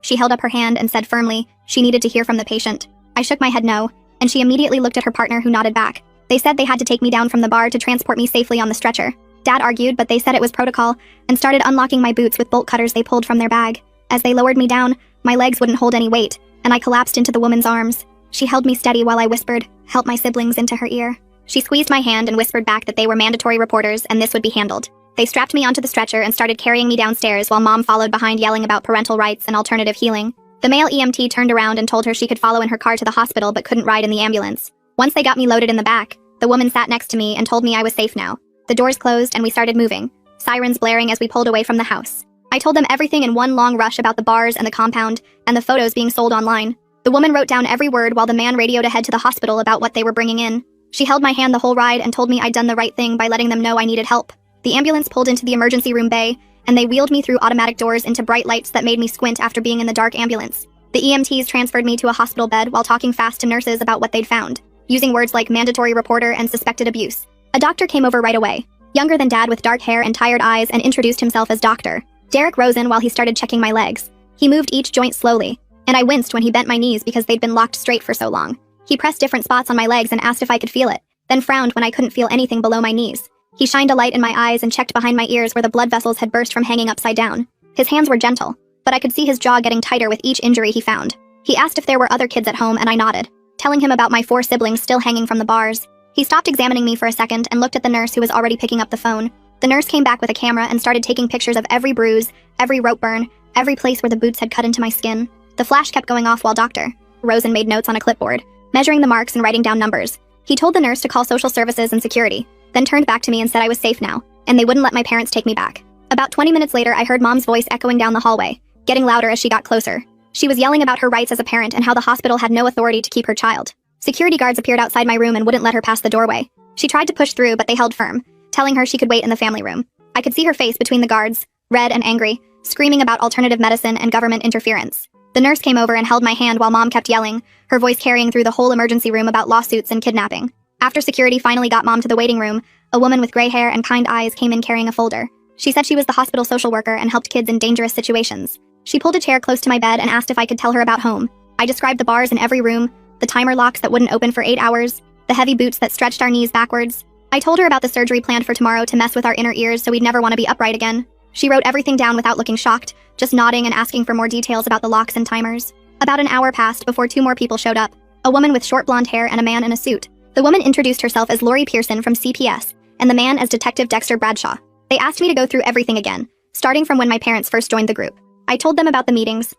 She held up her hand and said firmly she needed to hear from the patient. I shook my head no, and she immediately looked at her partner, who nodded back. They said they had to take me down from the bar to transport me safely on the stretcher. Dad argued, but they said it was protocol, and started unlocking my boots with bolt cutters they pulled from their bag. As they lowered me down, my legs wouldn't hold any weight, and I collapsed into the woman's arms. She held me steady while I whispered, "Help my siblings," into her ear. She squeezed my hand and whispered back that they were mandatory reporters and this would be handled. They strapped me onto the stretcher and started carrying me downstairs while Mom followed behind yelling about parental rights and alternative healing. The male EMT turned around and told her she could follow in her car to the hospital but couldn't ride in the ambulance. Once they got me loaded in the back, the woman sat next to me and told me I was safe now. The doors closed and we started moving, sirens blaring as we pulled away from the house. I told them everything in one long rush about the bars and the compound, and the photos being sold online. The woman wrote down every word while the man radioed ahead to the hospital about what they were bringing in. She held my hand the whole ride and told me I'd done the right thing by letting them know I needed help. The ambulance pulled into the emergency room bay, and they wheeled me through automatic doors into bright lights that made me squint after being in the dark ambulance. The EMTs transferred me to a hospital bed while talking fast to nurses about what they'd found, using words like mandatory reporter and suspected abuse. A doctor came over right away, younger than Dad with dark hair and tired eyes, and introduced himself as Dr. Derek Rosen while he started checking my legs. He moved each joint slowly, and I winced when he bent my knees because they'd been locked straight for so long. He pressed different spots on my legs and asked if I could feel it, then frowned when I couldn't feel anything below my knees. He shined a light in my eyes and checked behind my ears where the blood vessels had burst from hanging upside down. His hands were gentle, but I could see his jaw getting tighter with each injury he found. He asked if there were other kids at home and I nodded, telling him about my 4 siblings still hanging from the bars. He stopped examining me for a second and looked at the nurse who was already picking up the phone. The nurse came back with a camera and started taking pictures of every bruise, every rope burn, every place where the boots had cut into my skin. The flash kept going off while Dr. Rosen made notes on a clipboard, measuring the marks and writing down numbers. He told the nurse to call social services and security, then turned back to me and said I was safe now, and they wouldn't let my parents take me back. About 20 minutes later, I heard Mom's voice echoing down the hallway, getting louder as she got closer. She was yelling about her rights as a parent and how the hospital had no authority to keep her child. Security guards appeared outside my room and wouldn't let her pass the doorway. She tried to push through, but they held firm, telling her she could wait in the family room. I could see her face between the guards, red and angry, screaming about alternative medicine and government interference. The nurse came over and held my hand while Mom kept yelling, her voice carrying through the whole emergency room about lawsuits and kidnapping. After security finally got Mom to the waiting room, a woman with gray hair and kind eyes came in carrying a folder. She said she was the hospital social worker and helped kids in dangerous situations. She pulled a chair close to my bed and asked if I could tell her about home. I described the bars in every room, the timer locks that wouldn't open for 8 hours, the heavy boots that stretched our knees backwards. I told her about the surgery planned for tomorrow to mess with our inner ears so we'd never want to be upright again. She wrote everything down without looking shocked, just nodding and asking for more details about the locks and timers. About an hour passed before 2 more people showed up, a woman with short blonde hair and a man in a suit. The woman introduced herself as Lori Pearson from CPS, and the man as Detective Dexter Bradshaw. They asked me to go through everything again, starting from when my parents first joined the group. I told them about the meetings,